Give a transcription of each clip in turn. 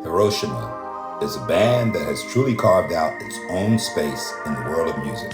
Hiroshima is a band that has truly carved out its own space in the world of music.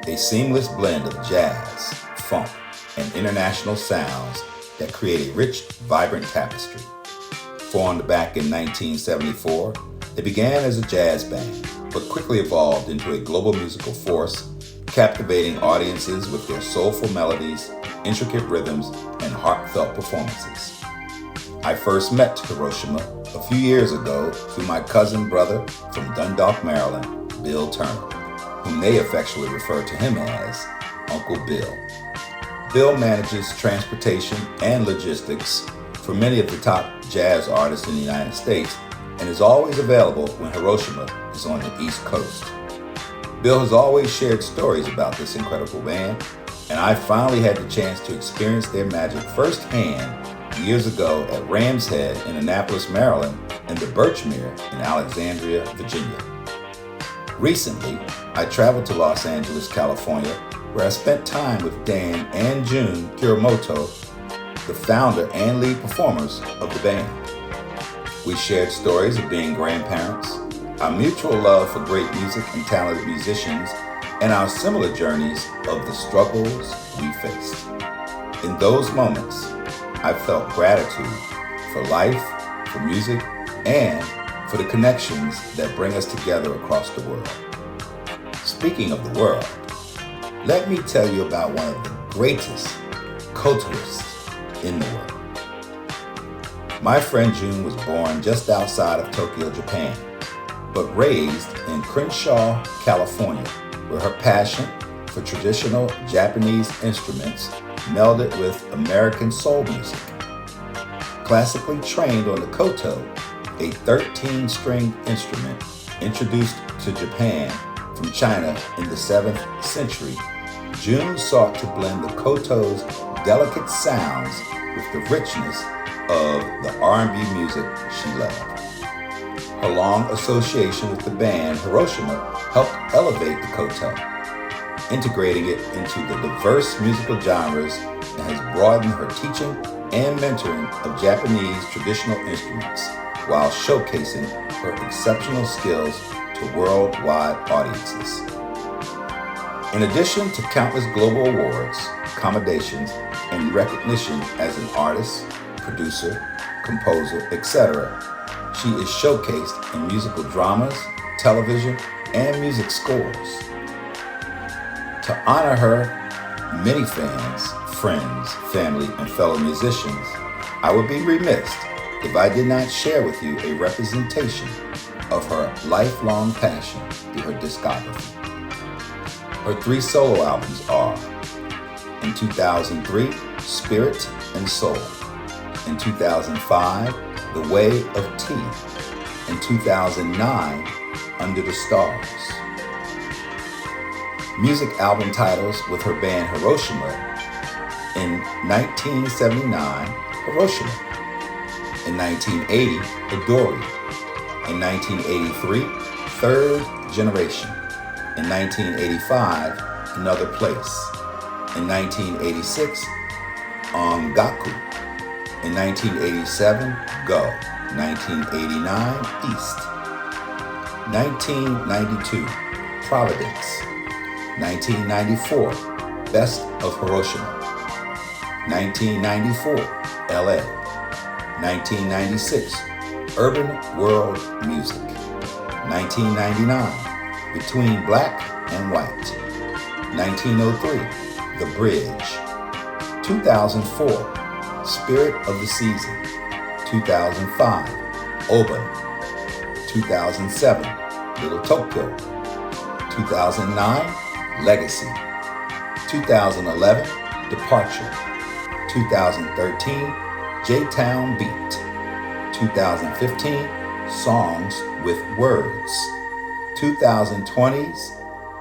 A seamless blend of jazz, funk, and international sounds that create a rich, vibrant tapestry. Formed back in 1974, they began as a jazz band, but quickly evolved into a global musical force, captivating audiences with their soulful melodies, intricate rhythms, and heartfelt performances. I first met Hiroshima a few years ago through my cousin brother from Dundalk, Maryland, Bill Turner, whom they affectionately refer to him as Uncle Bill. Bill manages transportation and logistics for many of the top jazz artists in the United States and is always available when Hiroshima is on the East Coast. Bill has always shared stories about this incredible band, and I finally had the chance to experience their magic firsthand years ago at Ram's Head in Annapolis, Maryland, and the Birchmere in Alexandria, Virginia. Recently, I traveled to Los Angeles, California, where I spent time with Dan and June Kuramoto, the founder and lead performers of the band. We shared stories of being grandparents, our mutual love for great music and talented musicians, and our similar journeys of the struggles we faced. In those moments, I felt gratitude for life, for music, and for the connections that bring us together across the world. Speaking of the world, let me tell you about one of the greatest kotoists in the world. My friend June was born just outside of Tokyo, Japan, but raised in Crenshaw, California, where her passion for traditional Japanese instruments melded with American soul music. Classically trained on the koto, a 13-string instrument introduced to Japan from China in the 7th century, June sought to blend the koto's delicate sounds with the richness of the R&B music she loved. Her long association with the band Hiroshima helped elevate the koto, integrating it into the diverse musical genres, and has broadened her teaching and mentoring of Japanese traditional instruments while showcasing her exceptional skills to worldwide audiences. In addition to countless global awards, commendations, and recognition as an artist, producer, composer, etc., she is showcased in musical dramas, television, and music scores. To honor her many fans, friends, family, and fellow musicians, I would be remiss if I did not share with you a representation of her lifelong passion through her discography. Her 3 solo albums are, in 2003, Spirit and Soul, in 2005, The Way of Tea, in 2009, Under the Stars. Music album titles with her band Hiroshima: in 1979, Hiroshima; in 1980, Adori; in 1983, Third Generation; in 1985, Another Place; in 1986, Ongaku; in 1987, Go; 1989, East; 1992, Providence; 1994, Best of Hiroshima; 1994, LA; 1996, Urban World Music; 1999, Between Black and White; 1903, The Bridge; 2004, Spirit of the Season; 2005, Oban; 2007, Little Tokyo; 2009, Legacy; 2011, Departure; 2013, J-Town Beat; 2015, Songs with Words. 2020's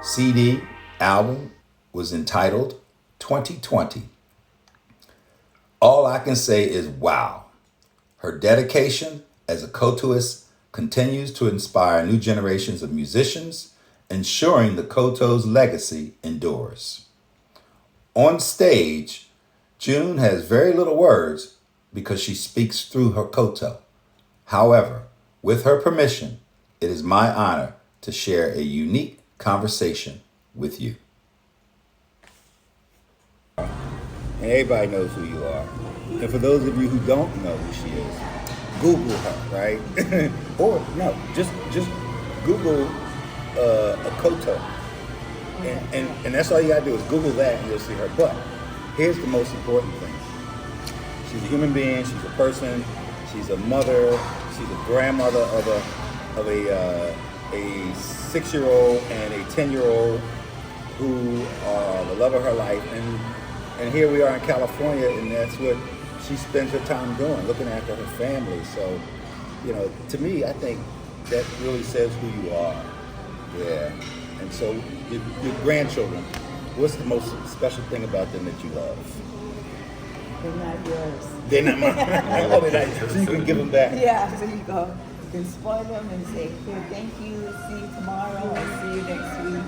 CD album was entitled 2020. All I can say is wow. Her dedication as a kotoist continues to inspire new generations of musicians, ensuring the koto's legacy endures. On stage, June has very little words because she speaks through her koto. However, With her permission, it is my honor to share a unique conversation with you. And everybody knows who you are. And for those of you who don't know who she is, Google her, right? Or no, just Google Akoto. And that's all you gotta do is Google that and you'll see her. But here's the most important thing. She's a human being, she's a person, she's a mother, she's a grandmother of a 6-year-old and a 10-year-old who are the love of her life. And here we are in California, and that's what she spends her time doing, looking after her family. So, to me, I think that really says who you are. Yeah. And so your grandchildren, what's the most special thing about them that you love? They're not yours. They're not mine. Oh, they're not. So you can give them back. Yeah, so you go. You can spoil them and say, here, thank you, see you tomorrow, I'll see you next week.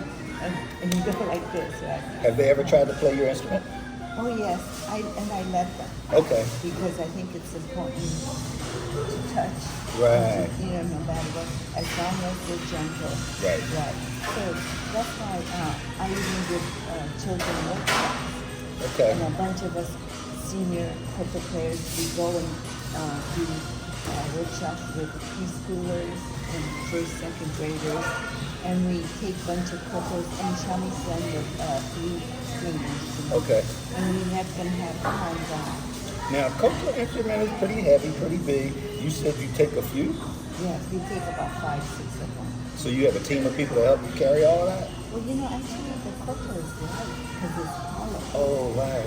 And you go like this, right? Have they ever tried to play your instrument? Oh yes, I let them. Okay. Because I think it's important to touch. Right. No matter what, as long as they're gentle. Right. Right. So that's why I even give children workshops. Okay. And a bunch of us senior football players, we go and do workshops with preschoolers and first, second graders, and we take a bunch of couples and shamisen with 3 strings. Okay. And we have them have hands-on. Now, koto instrument is pretty heavy, pretty big. You said you take a few? Yes, we take about 5, 6 of them. So you have a team of people to help you carry all that? Well, actually the koto is light because it's hollow. Oh, right.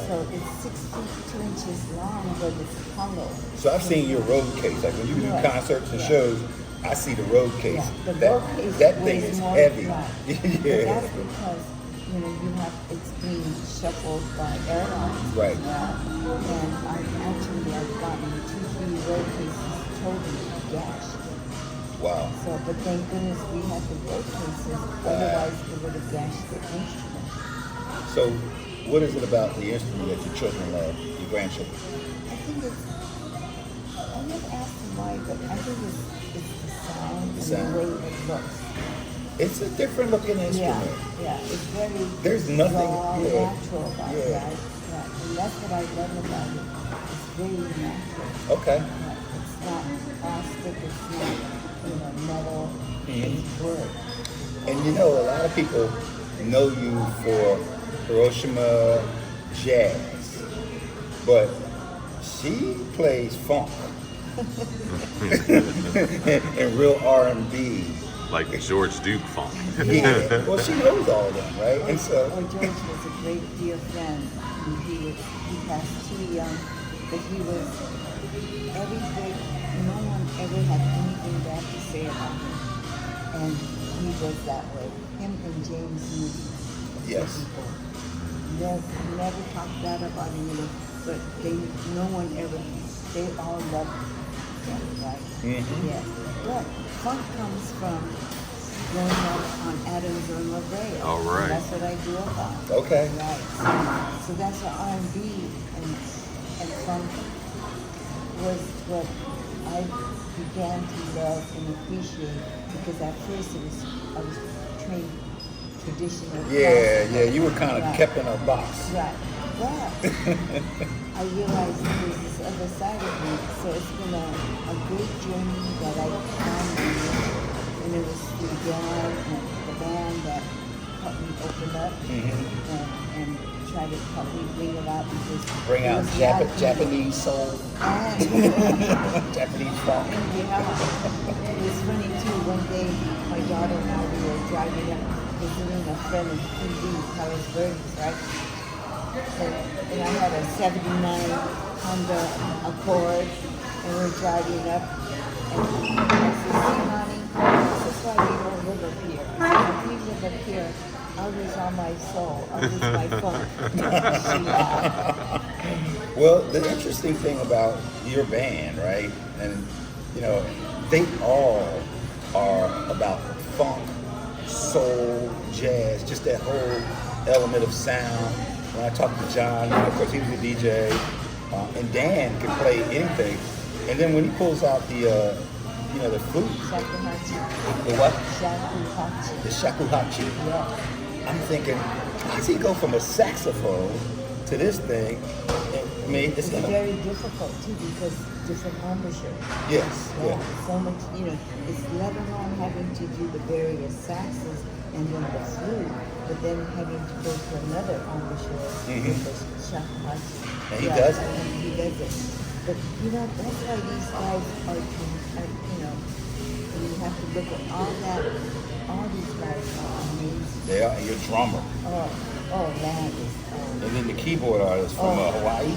So it's 6 feet 2 inches long, but it's hollow. So I've seen your road case. Like when you do concerts and shows, I see the road case. Yeah, the road case that thing is more heavy. Right. Yeah. But that's because it's being shuffled by airlines. Right. And I've gotten 2, 3 road cases totally gashed. Wow. So, but thank goodness we had the road cases. Otherwise, it would have gashed the instrument. So, what is it about the instrument that your children love, your grandchildren? I think I never asked them why, but I think it's the sound and the way it looks. It's a different looking instrument. Yeah, it's very There's nothing raw, natural about it, right? Yeah. And that's what I love about it. It's very natural. Okay. Yeah. It's not plastic, it's not, metal, it's wood. And a lot of people know you for Hiroshima jazz, but she plays funk and real R&B. Like George Duke funk. Yeah, well, she knows all of them, right? And so, George was a great dear friend. He passed too young, but he was everything. No one ever had anything bad to say about him, and he was that way. Him and James Moody. yes. Never talked bad about him, but no one ever. They all loved him, right? Mm-hmm. Yes. But funk comes from growing up on Adams or LaVey. All right. That's what I grew up on. Okay. Right. So that's what R&B and funk was what I began to love and appreciate, because at first I was trained traditional. Yeah, you were kind of kept in a box. Right. But I realized there's this other side of me. So it's been a great journey that I found in it. And it was the band that helped me open up and try to help me bring it out, because Bring out Japanese soul, Japanese funk. Yeah. It was funny too. One day, my daughter and I, we were driving up, visiting a friend in PV, Paris Verdes, right? And I had a 79 Honda Accord, and we're driving up, and I said, see, honey, this is why we don't live up here. If we live up here, I'll lose all my soul, I'll lose my funk. She laughed. Well, the interesting thing about your band, right, and they all are about funk, soul, jazz, just that whole element of sound. When I talked to John, of course he was a DJ, and Dan could play anything. And then when he pulls out the you know, the flute. Shakuhachi. The what? Shakuhachi. The shakuhachi. Yeah. I'm thinking, how does he go from a saxophone to this thing? And, I mean, It's very difficult too because different embouchure. Yes, yeah. So much, you know, it's let alone having to do the various saxes and then the flute, but then having to go to another embouchure with the shakuhachi. And he does it? And he does it. But, you know, that's why these guys are, you know, you have to look at all that, all these guys are amazing. They are, and your drummer. Oh, man. And then the keyboard artist from Hawaii.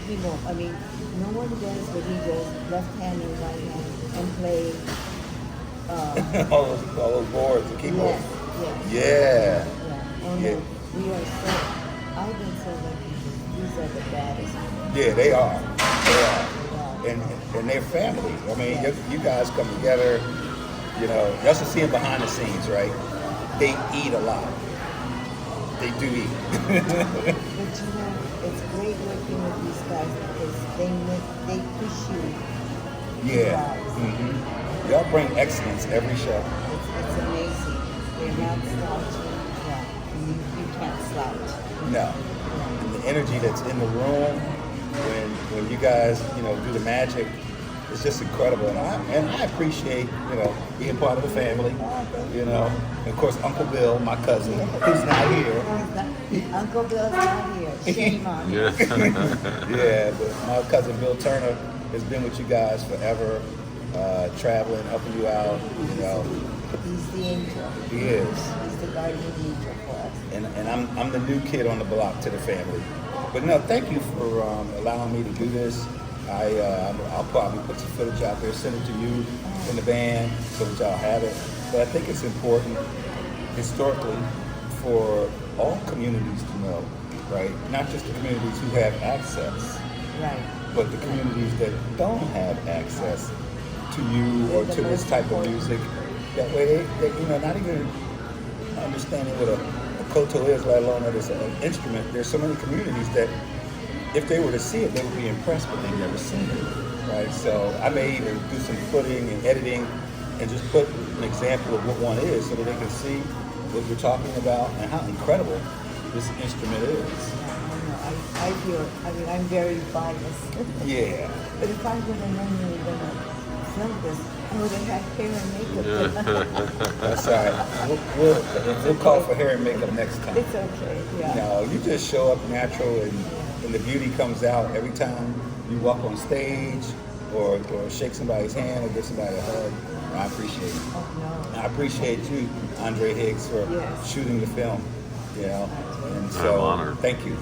He won't. I mean, no one does what he does, left hand and right hand, and play. all those boards, the keyboard. Yes. Yeah. Oh, Yeah. no. We are so, I've been so lucky. These are the baddest. Yeah, they are. They are. And they're family. I mean, you guys come together, you know, just to see them behind the scenes, right? They eat a lot. They do eat. But you know, it's great working with these guys because they push you. Yeah. Y'all bring excellence every show. It's amazing. They're not slouching. Yeah. You can't slouch. No. And the energy that's in the room when you guys, you know, do the magic, it's just incredible. And I appreciate, you know, being part of the family. You know, and of course, Uncle Bill, my cousin, who's not here. Uncle Bill's not here. Shame on him. Yeah, but my cousin Bill Turner has been with you guys forever, traveling, helping you out. You know, He's the angel. he is. He's the guardian angel for us. And I'm the new kid on the block to the family. But no, thank you for allowing me to do this. I'll probably put some footage out there, send it to you in the band so that y'all have it. But I think it's important historically for all communities to know, right? Not just the communities who have access, Right. but the communities that don't have access to you or to this type of music. That way they you know, not even understanding what a koto is, let alone that it's an instrument. There's so many communities that if they were to see it, they would be impressed, but they've never seen it, right? So I may even do some footing and editing and just put an example of what one is so that they can see what you're talking about and how incredible this instrument is. I feel, I mean, I'm very biased. Yeah. But if I would have known you were going to film this, I would have had hair and makeup. That's all right. We'll call for hair and makeup next time. It's okay, yeah. No, you just show up natural and the beauty comes out every time you walk on stage or shake somebody's hand or give somebody a hug. I appreciate it. Oh, no. I appreciate you, Andre Higgs, for Yes. shooting the film. You know, and I'm so honored. thank you.